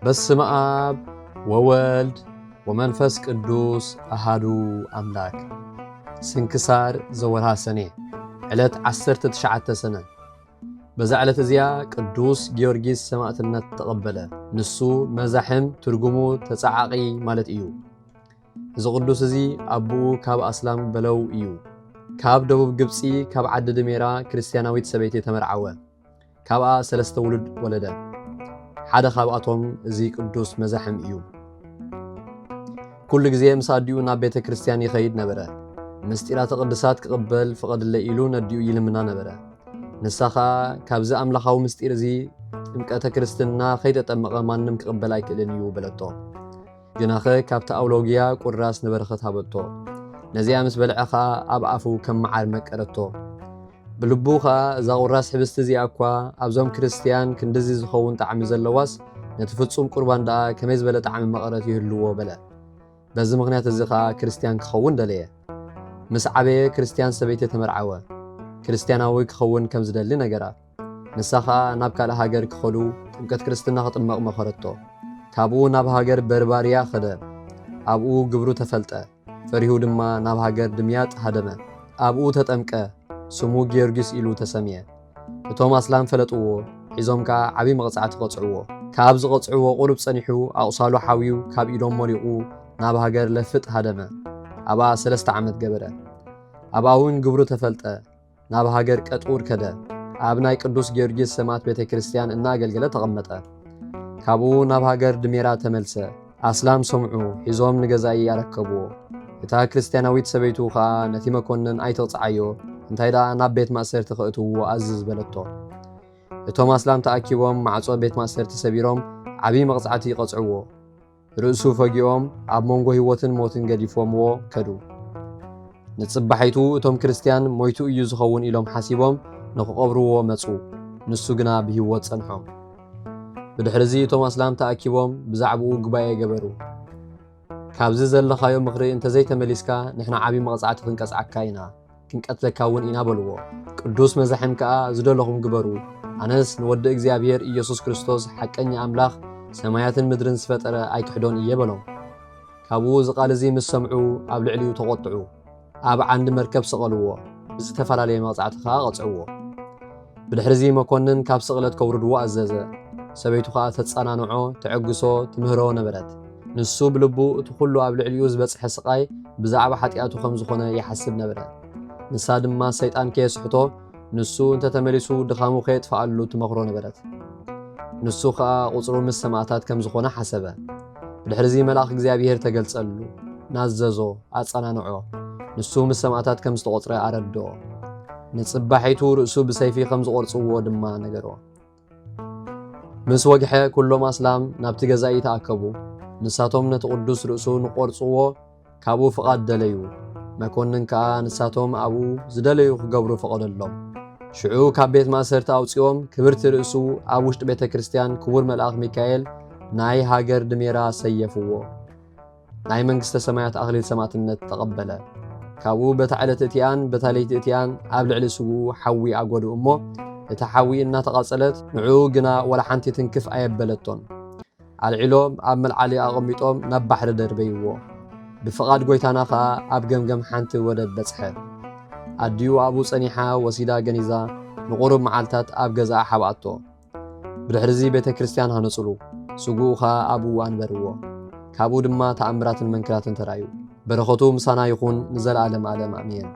በስመ አብ ወወልድ ወመንፈስ ቅዱስ አሃዱ አምላክ። ስንክሳር ዘወርሃ ሰኔ ዕለት 19 ሰነ። በዛ ዕለት እዚያ ቅዱስ ጊዮርጊስ ሰማዕትነት ተቀበለ። ንሱ መዛሕም ትርጉሙ ተጻዓቂ ማለት እዩ። እዚ ቅዱስ እዚ አቡኡ ካብ አስላም በለው እዩ። ካብ ደቡብ ግብፂ ካብ ዓዲ ድሜራ ክርስቲያናዊት ሰበይቲ ተመርዓወ። ካብኣ 3 ውሉድ ወለደ። ሓደ ካብኣቶም እዚ ቅዱስ መዛሕም እዩ። ኩሉ ግዜ ምስ ኣዲኡ ናብ ቤተ ክርስቲያን ይኸይድ ነበረ። ምስጢራተ ቅዱሳት ክቕበል ፍቐድለይ ኢሉ ነዲኡ ይልምና ነበረ። ንሳኻ ካብዚ ኣምላኻዊ ምስጢር እዚ ጥምቀተ ክርስትና ከይተጠመቐ ማንም ክቕበል ኣይክእልን እዩ በለቶ። ግናኸ ካብቲ ኣውሎግያ ቁራስ ነበረኸት ሃበቶ። ነዚያ ምስ በልዐ ኸዓ ኣብ ኣፉ ከም መዓር መቀረቶ። ብልቡ ኸዓ እዛ ቁራስ ሕብስቲ እዚኣ እኳ ኣብዞም ክርስቲያን ክንድዚ ዝኸውን ጣዕሚ ዘለዋስ ነቲ ፍጹም ቁርባን ደኣ ከመይ ዝበለ ጣዕሚ መቐረት ይህልዎ በለ። በዚ ምኽንያት እዚ ኸዓ ክርስቲያን ክኸውን ደለየ። ምስ ዓበየ ክርስቲያን ሰበይቲ ተመርዓወ። ክርስቲያናዊ ክኸውን ከም ዝደሊ ነገራ። ንሳ ኸዓ ናብ ካልእ ሃገር ክኸዱ ጥምቀት ክርስትና ክጥመቕ መኸረቶ። ካብኡ ናብ ሃገር በርባርያ ኸደ። ኣብኡ ግብሩ ተፈልጠ። ፈሪሁ ድማ ናብ ሃገር ድምያጥ ሃደመ። ኣብኡ ተጠምቀ። ስሙ ጊዮርጊስ ኢሉ ተሰምየ። እቶም ኣስላም ፈለጥዎ። ሒዞም ከዓ ዓብይ መቕጻዕቲ ቀጽዕዎ። ካብ ዝቐጽዕዎ ቁሩብ ጸኒሑ ኣቑሳሉ ሓዊዩ ካብ ኢዶም ሞሪቑ ናብ ሃገር ለፍጥ ሃደመ። ኣብኣ 3 ዓመት ገበረ። ኣብኣ እውን ግብሩ ተፈልጠ። ናብ ሃገር ቀጡር ከደ። ኣብ ናይ ቅዱስ ጊዮርጊስ ሰማዕት ቤተ ክርስቲያን እናገልገለ ተቐመጠ። ካብኡ ናብ ሃገር ድሜራ ተመልሰ። ኣስላም ሰምዑ። ሒዞም ንገዛኢ ያረከብዎ። እታ ክርስቲያናዊት ሰበይቱ ከዓ ነቲ መኮንን ኣይተቕጽዓዮ እንታይ ደኣ ናብ ቤት ማእሰርቲ ከእትውዎ ኣዝዝ በለቶ። እቶም ኣስላም ተኣኪቦም ማዕጾ ቤት ማእሰርቲ ሰቢሮም ዓብይ መቕጻዕቲ ይቐጽዕዎ። ርእሱ ፈጊኦም ኣብ መንጎ ህይወትን ሞትን ገዲፎምዎ ከዱ። ንጽባሒቱ እቶም ክርስቲያን ሞይቱ እዩ ዝኸውን ኢሎም ሓሲቦም ንኽቐብርዎ መጹ። ንሱ ግና ብህይወት ጸንሖም። ብድሕሪዚ እቶም ኣስላም ተኣኪቦም ብዛዕባኡ ጉባኤ ገበሩ። ካብዚ ዘለኻዮ ምኽሪ እንተዘይተመሊስካ ንሕና ዓብይ መቕጻዕቲ ክንቀጽዓካ ኢና ክንቀትለካ እውን ኢና በልዎ። ቅዱስ መዛሕም ከዓ ዝደለኹም ግበሩ። ኣነስ ንወዲ እግዚኣብሔር ኢየሱስ ክርስቶስ ሓቀኛ ኣምላኽ ሰማያትን ምድርን ዝፈጠረ ኣይክሕዶን እየ በሎም። ካብኡ እዚ ቃል እዚ ምስ ሰምዑ ኣብ ልዕሊኡ ተቖጥዑ። ኣብ ዓንዲ መርከብ ሰቐልዎ። ብዝተፈላለየ መቕጻዕቲ ከዓ ቐጽዕዎ። ብድሕሪዚ መኮንን ካብ ስቕለት ከውርድዎ ኣዘዘ። ሰበይቱ ከዓ ተጸናንዖ ተዕግሶ ትምህሮ ነበረት። ንሱ ብልቡ እቲ ኩሉ ኣብ ልዕሊኡ ዝበጽሐ ስቓይ ብዛዕባ ሓጢኣቱ ከም ዝኾነ ይሓስብ ነበረ። ንሳ ድማ ሰይጣን ከየስሕቶ ንሱ እንተተመሊሱ ድኻሙ ከየጥፍኣሉ ትመኽሮ ነበረት። ንሱ ከዓ ቁጽሩ ምስ ሰማዕታት ከም ዝኾነ ሓሰበ። ብድሕሪዚ መልኣኽ እግዚኣብሔር ተገልጸሉ። ናዘዞ ኣጸናንዖ። ንሱ ምስ ሰማዕታት ከም ዝተቖጽረ ኣረድኦ። ንጽባሒቱ ርእሱ ብሰይፊ ከም ዝቖርጽዎ ድማ ነገሮ። ምስ ወግሐ ኩሎም ኣስላም ናብቲ ገዛኢ ተኣከቡ። ንሳቶም ነቲ ቅዱስ ርእሱ ንቖርጽዎ ካብኡ ፍቓድ ደለዩ። መኮንን ከዓ ንሳቶም ኣብኡ ዝደለዩ ክገብሩ ፈቐደሎም። ሽዑ ካብ ቤት ማእሰርቲ ኣውፂኦም ክብርቲ ርእሱ ኣብ ውሽጢ ቤተ ክርስቲያን ክቡር መልኣኽ ሚካኤል ናይ ሃገር ድሜራ ሰየፍዎ። ናይ መንግሥተ ሰማያት ኣኽሊል ሰማዕትነት ተቐበለ። ካብኡ በታ ዕለት እቲኣን በታ ለይቲ እቲኣን ኣብ ልዕሊ ስጉኡ ሓዊ ኣጐድኡ እሞ እታ ሓዊ እናተቓጸለት ንዑ ግና ወላ ሓንቲ ትንክፍ ኣየበለቶን። ኣልዒሎም ኣብ መልዓሊ ኣቐሚጦም ናብ ባሕሪ ደርበይዎ። ብፍቓድ ጐይታና ኸዓ ኣብ ገምገም ሓንቲ ወደብ በጽሐ። ኣዲኡ ኣብኡ ጸኒሓ ወሲዳ ገኒዛ ንቑሩብ መዓልታት ኣብ ገዛኣ ሓብኣቶ። ብድሕሪዚ ቤተ ክርስቲያን ሃነጽሉ። ስጉኡ ኸዓ ኣብኡ ኣንበርዎ። ካብኡ ድማ ተኣምራትን መንክራትን ተራዩ። በረኸቱ ምሳና ይኹን ንዘለዓለም ዓለም ኣሜን።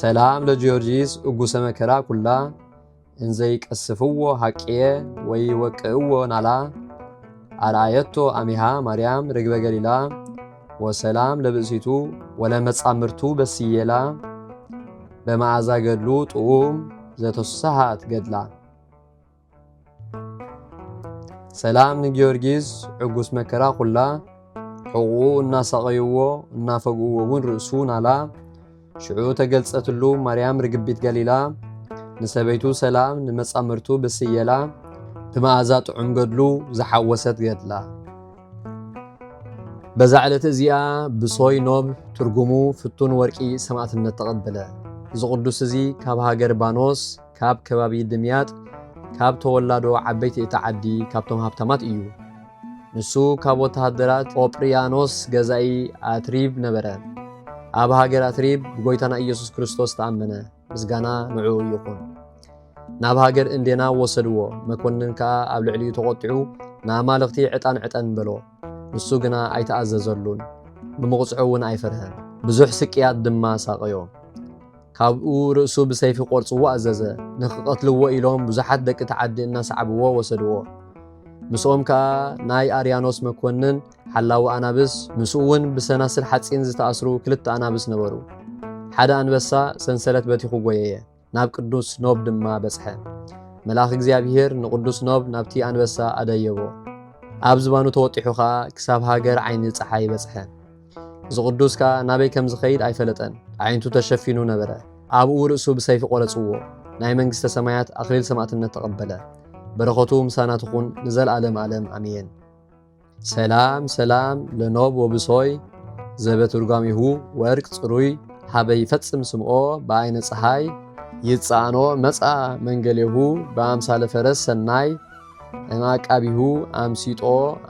ሰላም ለጊዮርጊስ እጉሰ መከራ ኩላ እንዘይቀስፍዎ ሓቅየ ወይ ወቅእዎ ናላ ኣርአየቶ አሚሃ ማርያም ርግበ ገሊላ ወሰላም ለብእሲቱ ወለመጻምርቱ በስየላ በመዓዛ ገድሉ ጥዑም ዘተሳሃት ገድላ። ሰላም ንጊዮርጊስ ዕጉስ መከራ ኩላ ሕቁኡ እናሰቐይዎ እናፈግእዎ እውን ርእሱ ናላ ሽዑ ተገልጸትሉ ማርያም ርግቢት ገሊላ ንሰበይቱ ሰላም ንመጻምርቱ በስየላ ብመዓዛ ጥዑም ገድሉ ዝሓወሰት ገድላ። በዛ ዕለት እዚኣ ብሶይ ኖብ ትርጉሙ ፍቱን ወርቂ ሰማዕትነት ተቐበለ። እዚ ቅዱስ እዚ ካብ ሃገር ባኖስ ካብ ከባቢ ድምያጥ ካብ ተወላዶ ዓበይቲ እታ ዓዲ ካብቶም ሃብታማት እዩ ንሱ ካብ ወተሃደራት ኦጵርያኖስ ገዛኢ አትሪብ ነበረ ኣብ ሃገር አትሪብ ብጎይታና ኢየሱስ ክርስቶስ ተኣመነ ምስጋና ንዕኡ ይኹን ናብ ሃገር እንዴና ወሰድዎ መኮንን ከዓ ኣብ ልዕሊኡ ተቆጢዑ ንኣማልኽቲ ዕጣን በሎ ንሱ ግና ኣይተኣዘዘሉን ብምቕፅዑ እውን ኣይፈርህን ብዙሕ ስቅያት ድማ ሳቀዮ ካብኡ ርእሱ ብሰይፊ ቆርፅዎ ኣዘዘ ንኽቐትልዎ ኢሎም ብዙሓት ደቂ ተዓዲ እናሰዓብዎ ወሰድዎ ምስኦም ከዓ ናይ አርያኖስ መኮንን ሓላዊ ኣናብስ ምስኡ እውን ብሰናስል ሓፂን ዝተኣስሩ ክልተ ኣናብስ ነበሩ ሓደ አንበሳ ሰንሰለት በቲኹ ጎየየ ናብ ቅዱስ ኖብ ድማ በጽሐ መልአኽ እግዚአብሔር ንቅዱስ ኖብ ናብቲ አንበሳ ኣደየቦ ኣብ ዝባኑ ተወጢሑ ከዓ ክሳብ ሃገር ዓይኒ ፀሓይ በጽሐ ዝቅዱስ ከዓ ናበይ ከም ዝኸይድ ኣይፈለጠን ዓይንቱ ተሸፊኑ ነበረ ኣብኡ ርእሱ ብሰይፊ ቆረጽዎ ናይ መንግስተ ሰማያት ኣኽሊል ሰማዕትነት ተቐበለ በረኸቱ ምሳና ትኹን ንዘለዓለም ዓለም አሜን ሰላም ሰላም ለኖብ ወብሶይ ዘበትርጓሚሁ ወርቅ ጽሩይ ሃበይ ፈጽም ስምዖ በአይነ ፀሐይ ይጻኖ መጻ መንገሌሁ በአምሳለ ፈረስ ሰናይ እማቃቢሁ አምሲጦ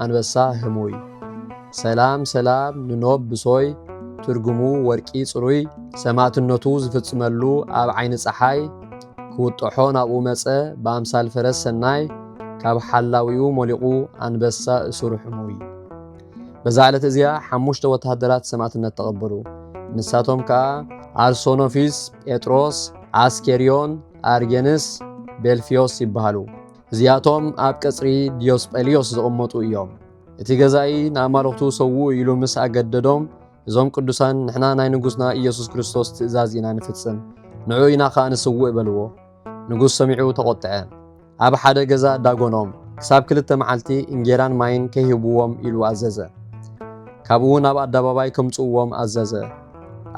አንበሳ ህሙይ ሰላም ሰላም ንኖብ ብሶይ ትርጉሙ ወርቂ ጽሩይ ሰማዕትነቱ ዝፍጽመሉ ኣብ ዓይኒ ፀሐይ ክውጥሖ ናብኡ መጸ በአምሳል ፈረስ ሰናይ ካብ ሓላዊኡ ሞሊቑ አንበሳ እሱሩ ሕሙይ በዛ ዕለት እዚኣ 5 ወተሃደራት ሰማዕትነት ተቐበሉ ንሳቶም ከዓ አርሶኖፊስ ጴጥሮስ አስኬሪዮን አርጌንስ ቤልፊዮስ ይበሃሉ እዚኣቶም ኣብ ቀጽሪ ዲዮስጴልዮስ ዝቕመጡ እዮም እቲ ገዛኢ ንኣማልኽቱ ሰው ኢሉ ምስ ኣገደዶም እዞም ቅዱሳን ንሕና ናይ ንጉስና ኢየሱስ ክርስቶስ ትእዛዝ ኢና ንፍጽም ንዑ ኢና ከዓ ንስውእ በልዎ ንጉስ ሰሚዑ ተቆጥዐ ኣብ ሓደ ገዛ ዳጎኖም ክሳብ 2 መዓልቲ እንጀራን ማይን ከይህብዎም ኢሉ ኣዘዘ ካብኡ ናብ ኣደባባይ ከምጽውዎም ኣዘዘ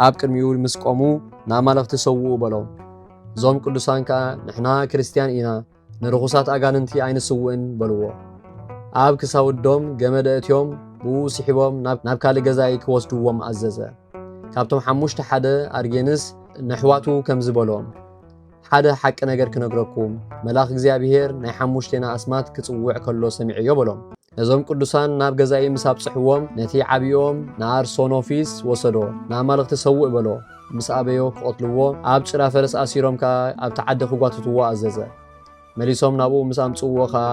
ኣብ ቅድሚኡ ምስ ቆሙ ንኣማልኽቲ ሰውኡ በሎም እዞም ቅዱሳን ከዓ ንሕና ክርስቲያን ኢና ንርኹሳት ኣጋንንቲ ኣይንስውእን በልዎ ኣብ ክሳውዶም ገመደ እትዮም ብኡ ስሒቦም ናብ ካልእ ገዛኢ ክወስድዎም ኣዘዘ ካብቶም 5 ሓደ አርጌንስ ንሕዋቱ ከም ዝበሎም ሓደ ሓቂ ነገር ክነግረኩም መልአኽ እግዚአብሔር ናይ 5 ኣስማት ክጽውዕ ከሎ ሰሚዕዮ በሎም እዞም ቅዱሳን ናብ ገዛኢ ምስ ኣብጽሕዎም ነቲ ዓብዮም ንአርሶኖፊስ ወሰዶ ንኣማልኽቲ ሰውእ በሎ ምስ ኣበዮ ክቆትልዎ ኣብ ጭራ ፈረስ ኣሲሮም ከዓ ኣብ ተዓዲ ክጓትትዎ ኣዘዘ መሊሶም ናብኡ ምስ ኣምጽውዎ ከዓ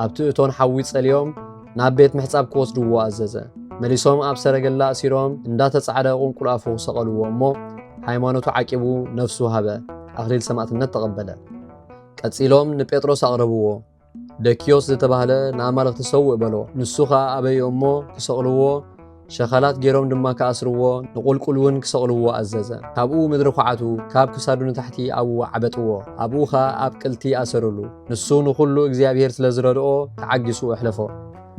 ኣብቲ እቶን ሓዊ ጸልዮም ናብ ቤት ምሕጻብ ክወስድዎ ኣዘዘ መሊሶም ኣብ ሰረገላ ኣሲሮም እንዳተጻዕደ ቁንቁል ኣፉ ሰቐልዎ እሞ ሃይማኖቱ ዓቂቡ ነፍሱ ሃበ ኣኽሊል ሰማዕትነት ተቐበለ ቀጺሎም ንጴጥሮስ ኣቕረብዎ ደኪዮስ ዝተባህለ ንኣማልኽቲ ሰውእ በሎ ንሱ ከዓ ኣበዮ እሞ ክሰቕልዎ ሸኸላት ገይሮም ድማ ከኣስርዎ ንቁልቁል እውን ክሰቕልዎ ኣዘዘ ካብኡ ምድሪ ኳዓቱ ካብ ክሳዱ ንታሕቲ ኣብኡ ዓበጥዎ ኣብኡ ከዓ ኣብ ቅልቲ ኣሰረሉ ንሱ ንኹሉ እግዚአብሔር ስለ ዝረድኦ ተዓጊሱ ኣሕለፎ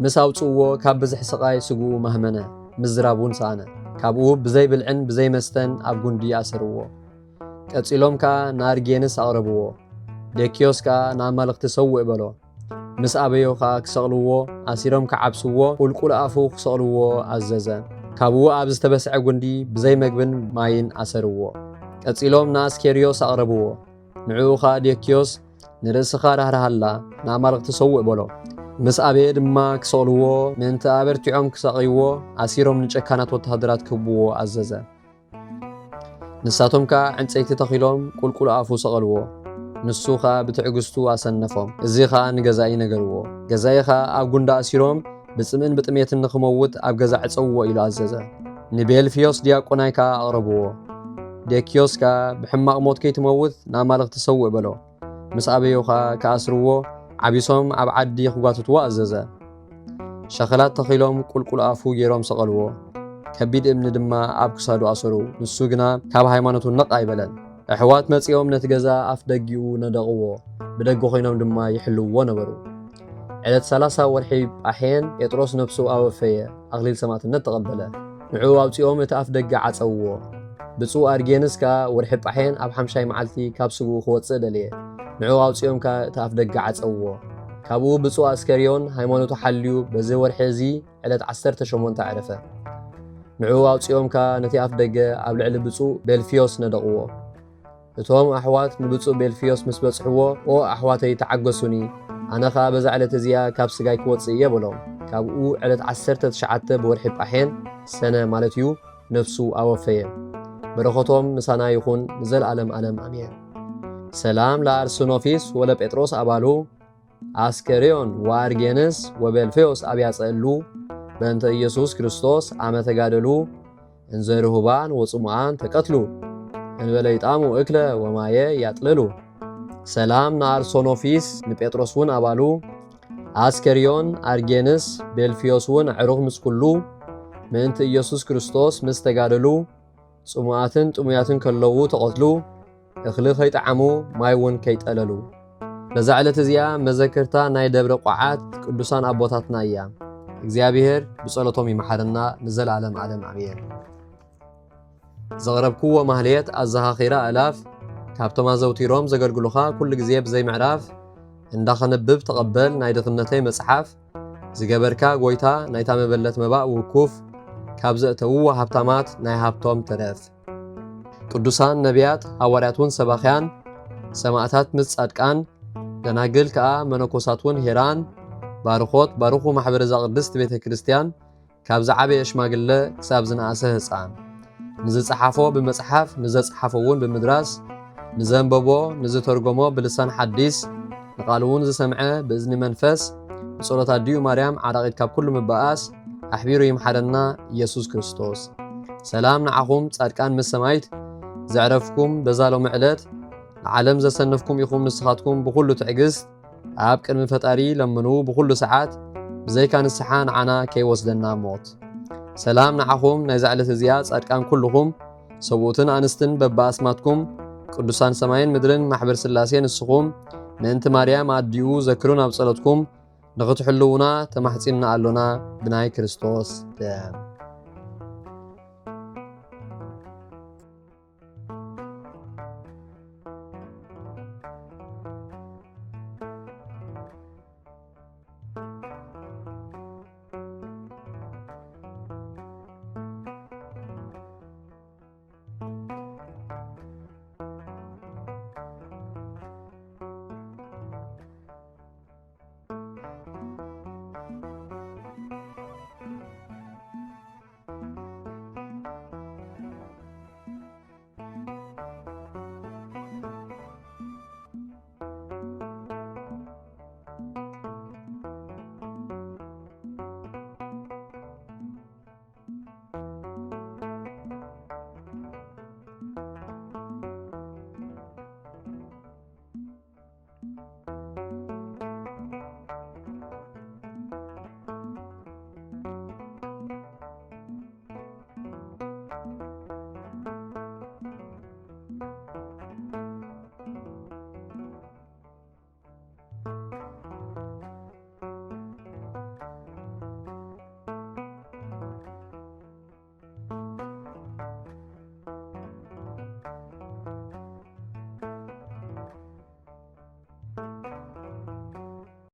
ምስ ኣውጽእዎ ካብ ብዝሕ ስቓይ ስጉኡ ማህመነ ምዝራብ እውን ሰኣነ ካብኡ ብዘይ ብልዕን ብዘይ መስተን ኣብ ጉንዲ ኣሰርዎ ቀጺሎም ከዓ ንአርጌንስ ኣቕረብዎ ደኪዮስ ከዓ ንኣማልኽቲ ሰውእ በሎ ምስ ኣበዮ ከዓ ክሰቕልዎ ኣሲሮም ከዓብስዎ ቁልቁል ኣፉ ክሰቕልዎ ኣዘዘ ካብኡ ኣብ ዝተበስዐ ጉንዲ ብዘይ መግብን ማይን ኣሰርዎ ቀጺሎም ንአስኬሪዮስ ኣቕረብዎ ንዕኡ ከዓ ደኪዮስ ንርእስኻ ራህራሃላ ንኣማልኽቲ ሰውእ በሎ ምስ ኣበየ ድማ ክሰቕልዎ ምእንቲ ኣበርቲዖም ክሰቒይዎ ኣሲሮም ንጨካናት ወተሃደራት ክህብዎ ኣዘዘ ንሳቶም ከዓ ዕንፀይቲ ተኺሎም ቁልቁል ኣፉ ሰቐልዎ ንሱ ከዓ ብትዕግስቱ ኣሰነፎም እዚ ከዓ ንገዛኢ ነገርዎ ገዛኢ ከዓ ኣብ ጉንዳ ኣሲሮም ብጽምእን ብጥሜትን ንኽመውት ኣብ ገዛ ዕፀውዎ ኢሉ ኣዘዘ ንቤልፊዮስ ዲያቆናይ ከዓ ኣቕረብዎ ደኪዮስ ከዓ ብሕማቕ ሞት ከይትመውት ንኣማልኽቲ ሰውእ በሎ ምስ ኣበዮ ከዓ ከኣስርዎ ዓቢሶም ኣብ ዓዲ ክጓትትዎ ኣዘዘ ሸኸላት ተኺሎም ቁልቁል ኣፉ ገይሮም ሰቐልዎ ከቢድ እምኒ ድማ ኣብ ክሳዱ ኣሰሩ ንሱ ግና ካብ ሃይማኖቱ ነቕ ኣይበለን ኣሕዋት መጺኦም ነቲ ገዛ ኣፍ ደጊኡ ነደቕዎ ብደገ ኮይኖም ድማ ይሕልውዎ ነበሩ ዕለት 30 ወርሒ ጳሄን ጴጥሮስ ነፍሱ ኣወፈየ ኣኽሊል ሰማዕትነት ተቐበለ ንዕኡ ኣውፂኦም እቲ ኣፍ ደገ ዓፀውዎ ብፁዕ አርጌንስ ከዓ ወርሒ ጳሄን ኣብ 5 መዓልቲ ካብ ስጉ ክወፅእ ደልየ ንዕኡ ኣውፂኦም ከዓ እቲ ኣፍ ደገ ዓፀውዎ ካብኡ ብፁዕ አስከሪዮን ሃይማኖቱ ሓልዩ በዚ ወርሒ እዚ ዕለት 18 ዓረፈ ንዕኡ ኣውፂኦም ከዓ ነቲ ኣፍ ደገ ኣብ ልዕሊ ብፁዕ ቤልፊዮስ ነደቕዎ እቶም ኣሕዋት ንብፁዕ ቤልፊዮስ ምስ በጽሕዎ ኦ ኣሕዋተይ ተዓገሱኒ ኣነ ኸኣ በዛ ዕለት እዚኣ ካብ ስጋይ ክወፅእ እየ በሎም። ካብኡ ዕለት 19 ብወርሒ ጳሔን ሰነ ማለት እዩ ነፍሱ ኣወፈየ። በረኸቶም ምሳና ይኹን ንዘለዓለም ዓለም ኣሜን። ሰላም ለአርስኖፊስ ወለጴጥሮስ አባሉ አስከሬዮን ወአርጌንስ ወቤልፌዎስ አብያጸሉ በእንተ ኢየሱስ ክርስቶስ አመ ተጋደሉ እንዘ ርሁባን ወጽሙዓን ተቀትሉ እንበለ ይጣሙ እክለ ወማየ ያጥልሉ። ሰላም ለአርሶኖፊስ ንጴጥሮስ ውን አባሉ አስከሬዮን አርጌንስ ቤልፊዮስ ውን ዕሩኽ ምስ ኩሉ ምእንቲ ኢየሱስ ክርስቶስ ምስ ተጋደሉ ጽሙዓትን ጥሙያትን ከለዉ ተቐትሉ እኽሊ ከይጠዓሙ ማይ ውን ከይጠለሉ። በዛ ዕለት እዚኣ መዘክርታ ናይ ደብረ ቋዓት ቅዱሳን ኣቦታትና እያ። እግዚአብሔር ብጸሎቶም ይመሓረና ንዘለዓለም ዓለም ኣሜን። ዘቕረብክዎ ማህልየት ኣዘኻኺራ ኣላፍ ካብቶም ኣዘውቲሮም ዘገልግሉኻ ኩሉ ግዜ ብዘይ ምዕራፍ እንዳኸነብብ ተቐበል ናይ ድኽነተይ መጽሓፍ ዝገበርካ ጎይታ ናይታ መበለት መባእ ውኩፍ ካብ ዘእተውዎ ሃብታማት ናይ ሃብቶም ተረፍ። ቅዱሳን ነቢያት ሐዋርያት ውን ሰባኽያን ሰማዕታት ምስ ጻድቃን ደናግል ከዓ መነኮሳት ውን ሄራን ባርኾት ባርኹ ማሕበረ ዘቅድስት ቤተ ክርስቲያን ካብ ዝዓበየ ሽማግለ ክሳብ ዝነኣሰ ህፃን ንዝጸሓፎ ብመጽሓፍ ንዘጸሓፎ ውን ብምድራስ ንዘንበቦ ንዝተርጎሞ ብልሳን ሓዲስ ንቓል ውን ዝሰምዐ ብእዝኒ መንፈስ ብጸሎት ኣድዩ ማርያም ዓራቂት ካብ ኩሉ ምባኣስ ኣሕቢሩ ይምሓረና ኢየሱስ ክርስቶስ። ሰላም ንዓኹም ጻድቃን ምስ ሰማይት ዘዕረፍኩም በዛሎም ዕለት ንዓለም ዘሰነፍኩም ኢኹም ንስኻትኩም ብኩሉ ትዕግስት ኣብ ቅድሚ ፈጣሪ ለምኑ ብኩሉ ሰዓት ብዘይካ ንስሓ ንዓና ከይወስደና ሞት። ሰላም ንዓኹም ናይ ዛዕለት እዚኣ ጻድቃን ኩልኹም ሰብኡትን ኣንስትን በባኣስማትኩም ቅዱሳን ሰማይን ምድርን ማሕበር ስላሴ ንስኹም ምእንቲ ማርያም ኣድኡ ዘክሩን ኣብ ጸሎትኩም ንኽትሕልውና ተማሕጺንና ኣሎና ብናይ ክርስቶስ ደም